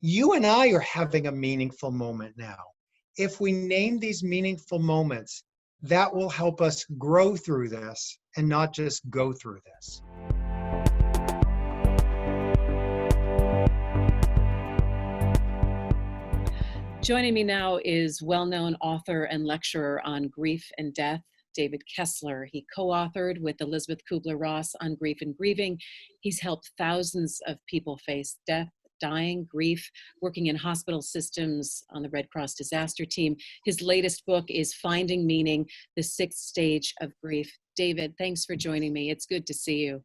You and I are having a meaningful moment now. If we name these meaningful moments, that will help us grow through this and not just go through this. Joining me now is well-known author and lecturer on grief and death, David Kessler. He co-authored with Elizabeth Kubler-Ross on Grief and Grieving. He's helped thousands of people face death, dying, grief, working in hospital systems on the Red Cross disaster team. His latest book is Finding Meaning, The Sixth Stage of Grief. David, thanks for joining me. It's good to see you.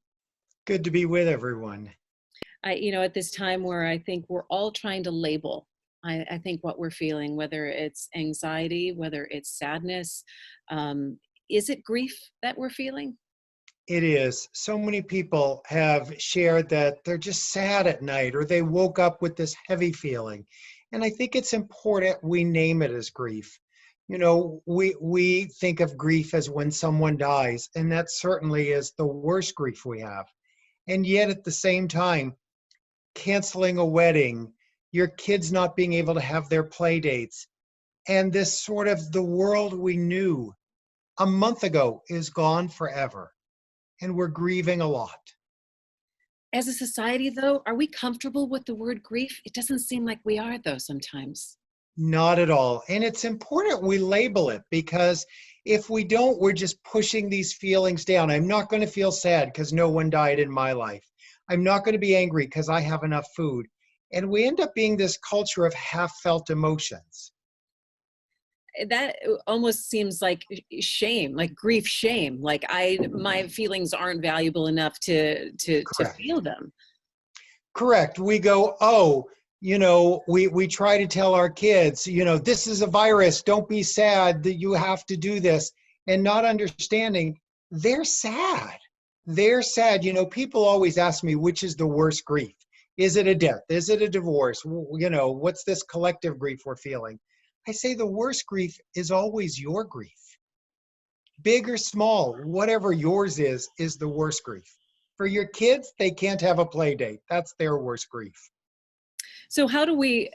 Good to be with everyone. At this time where I think we're all trying to label I think what we're feeling, whether it's anxiety, whether it's sadness, is it grief that we're feeling? It is. So many people have shared that they're just sad at night or they woke up with this heavy feeling. And I think it's important we name it as grief. You know, we think of grief as when someone dies, and that certainly is the worst grief we have. And yet at the same time, canceling a wedding, your kids not being able to have their play dates, and this sort of the world we knew a month ago is gone forever, and we're grieving a lot. As a society, though, are we comfortable with the word grief? It doesn't seem like we are, though, sometimes. Not at all. And it's important we label it, because if we don't, we're just pushing these feelings down. I'm not going to feel sad because no one died in my life. I'm not going to be angry because I have enough food. And we end up being this culture of half-felt emotions. That almost seems like shame, like grief shame. Like my feelings aren't valuable enough to feel them. Correct. We go, oh, we try to tell our kids, this is a virus. Don't be sad that you have to do this. And not understanding they're sad. They're sad. People always ask me, which is the worst grief? Is it a death? Is it a divorce? What's this collective grief we're feeling? I say the worst grief is always your grief. Big or small, whatever yours is the worst grief. For your kids, they can't have a play date. That's their worst grief. So how do we,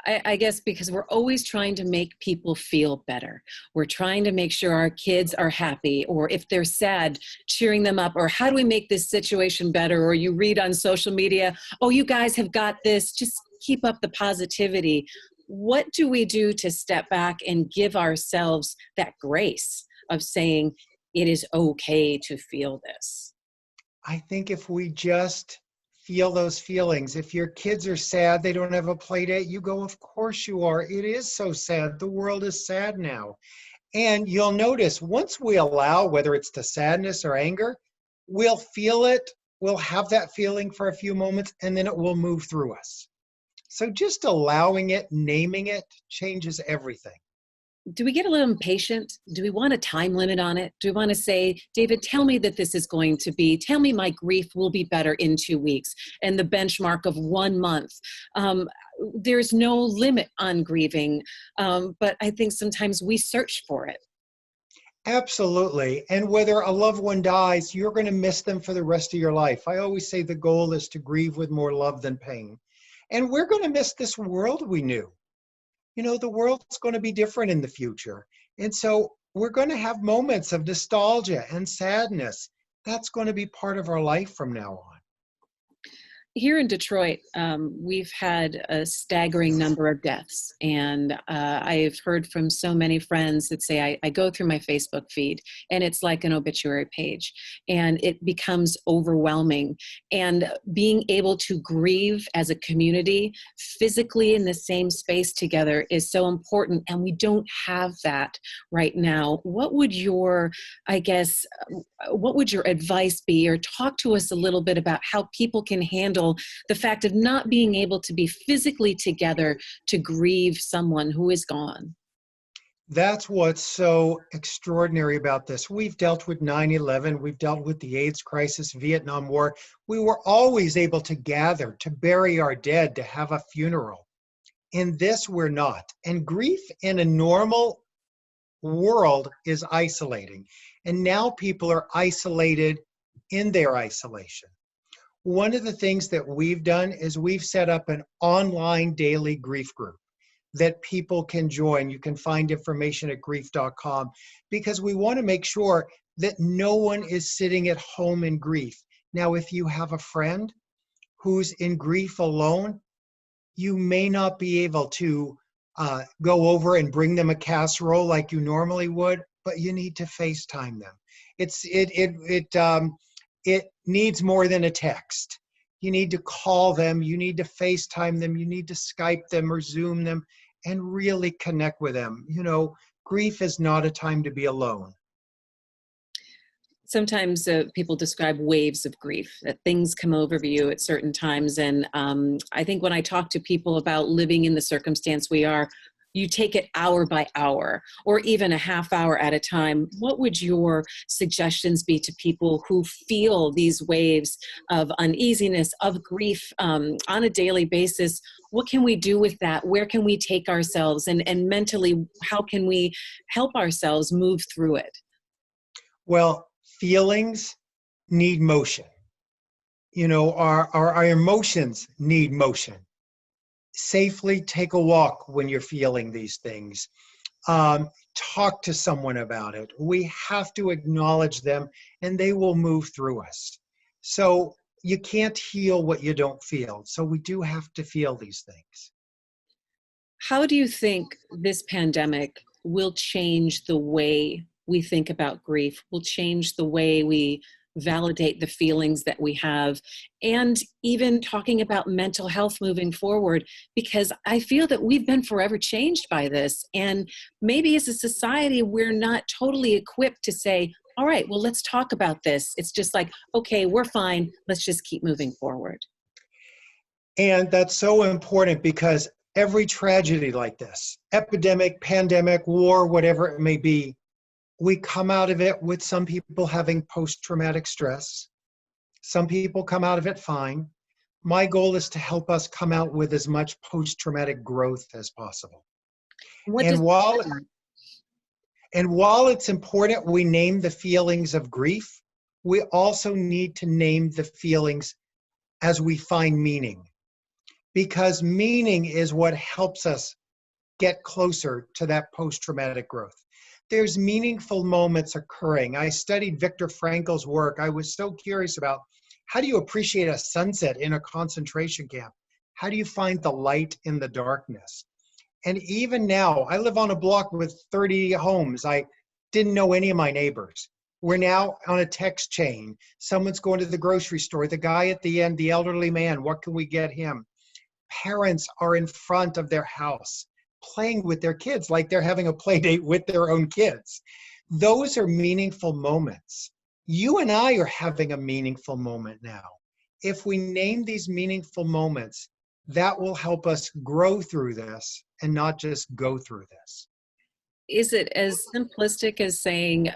I guess, because we're always trying to make people feel better. We're trying to make sure our kids are happy, or if they're sad, cheering them up, or how do we make this situation better? Or you read on social media, oh, you guys have got this, just keep up the positivity. What do we do to step back and give ourselves that grace of saying it is okay to feel this? I think if we just feel those feelings. If your kids are sad, they don't have a play date, you go, of course you are. It is so sad. The world is sad now. And you'll notice once we allow, whether it's to sadness or anger, we'll feel it, we'll have that feeling for a few moments, and then it will move through us. So just allowing it, naming it, changes everything. Do we get a little impatient? Do we want a time limit on it? Do we want to say, David, tell me that this is going to be, tell me my grief will be better in 2 weeks, and the benchmark of 1 month. There's no limit on grieving, but I think sometimes we search for it. Absolutely. And whether a loved one dies, you're going to miss them for the rest of your life. I always say the goal is to grieve with more love than pain. And we're going to miss this world we knew. The world's going to be different in the future. And so we're going to have moments of nostalgia and sadness. That's going to be part of our life from now on. Here in Detroit, we've had a staggering number of deaths, and I've heard from so many friends that say, I go through my Facebook feed, and it's like an obituary page, and it becomes overwhelming. And being able to grieve as a community, physically in the same space together, is so important, and we don't have that right now. What would your advice be, or talk to us a little bit about how people can handle the fact of not being able to be physically together to grieve someone who is gone? That's what's so extraordinary about this. We've dealt with 9/11, we've dealt with the AIDS crisis, Vietnam War. We were always able to gather, to bury our dead, to have a funeral. In this, we're not. And grief in a normal world is isolating. And now people are isolated in their isolation. one of the things that we've done is we've set up an online daily grief group that people can join. You can find information at grief.com, because we want to make sure that no one is sitting at home in grief. Now, if you have a friend who's in grief alone, you may not be able to go over and bring them a casserole like you normally would, but you need to FaceTime them. It needs more than a text. You need to call them, you need to FaceTime them, you need to Skype them or Zoom them and really connect with them. You know, grief is not a time to be alone. Sometimes people describe waves of grief, that things come over you at certain times. And I think when I talk to people about living in the circumstance we are, you take it hour by hour or even a half hour at a time. What would your suggestions be to people who feel these waves of uneasiness, of grief on a daily basis? What can we do with that? Where can we take ourselves? And mentally, how can we help ourselves move through it? Well, feelings need motion. You know, our emotions need motion. Safely take a walk when you're feeling these things. Talk to someone about it. We have to acknowledge them and they will move through us. So you can't heal what you don't feel. So we do have to feel these things. How do you think this pandemic will change the way we think about grief, will change the way we validate the feelings that we have, and even talking about mental health moving forward? Because I feel that we've been forever changed by this. And maybe as a society, we're not totally equipped to say, all right, well, let's talk about this. It's just like, okay, we're fine. Let's just keep moving forward. And that's so important, because every tragedy like this, epidemic, pandemic, war, whatever it may be, we come out of it with some people having post-traumatic stress. Some people come out of it fine. My goal is to help us come out with as much post-traumatic growth as possible. And while it's important we name the feelings of grief, we also need to name the feelings as we find meaning. Because meaning is what helps us get closer to that post-traumatic growth. There's meaningful moments occurring. I studied Viktor Frankl's work. I was so curious about, how do you appreciate a sunset in a concentration camp? How do you find the light in the darkness? And even now, I live on a block with 30 homes. I didn't know any of my neighbors. We're now on a text chain. Someone's going to the grocery store. The guy at the end, the elderly man, what can we get him? Parents are in front of their house, playing with their kids like they're having a play date with their own kids. Those are meaningful moments. You and I are having a meaningful moment now. If we name these meaningful moments, that will help us grow through this and not just go through this. Is it as simplistic as saying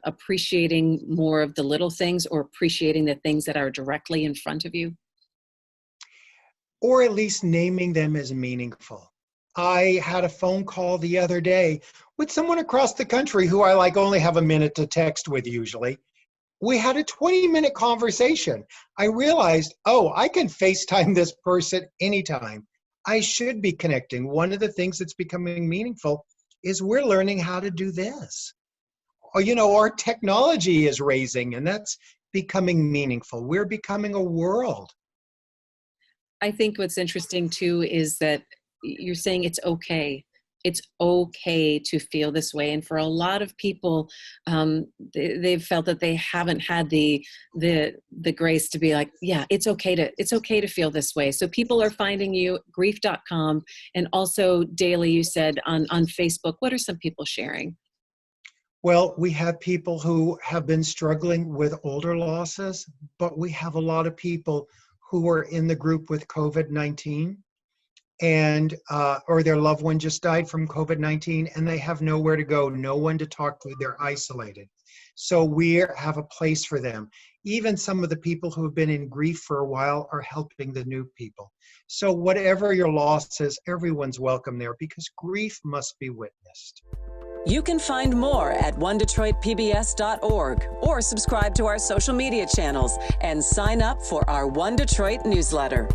appreciating more of the little things, or appreciating the things that are directly in front of you? Or at least naming them as meaningful. I had a phone call the other day with someone across the country who I only have a minute to text with usually. We had a 20-minute conversation. I realized, I can FaceTime this person anytime. I should be connecting. One of the things that's becoming meaningful is we're learning how to do this. Our technology is raising, and that's becoming meaningful. We're becoming a world. I think what's interesting too is that you're saying it's okay. It's okay to feel this way. And for a lot of people, they've felt that they haven't had the grace to be like, yeah, it's okay to feel this way. So people are finding you, grief.com, and also daily, you said, on Facebook. What are some people sharing? Well, we have people who have been struggling with older losses, but we have a lot of people who are in the group with COVID-19. And or their loved one just died from COVID-19 and they have nowhere to go, no one to talk to, they're isolated. So we have a place for them. Even some of the people who have been in grief for a while are helping the new people. So whatever your loss is, everyone's welcome there, because grief must be witnessed. You can find more at onedetroitpbs.org or subscribe to our social media channels and sign up for our One Detroit newsletter.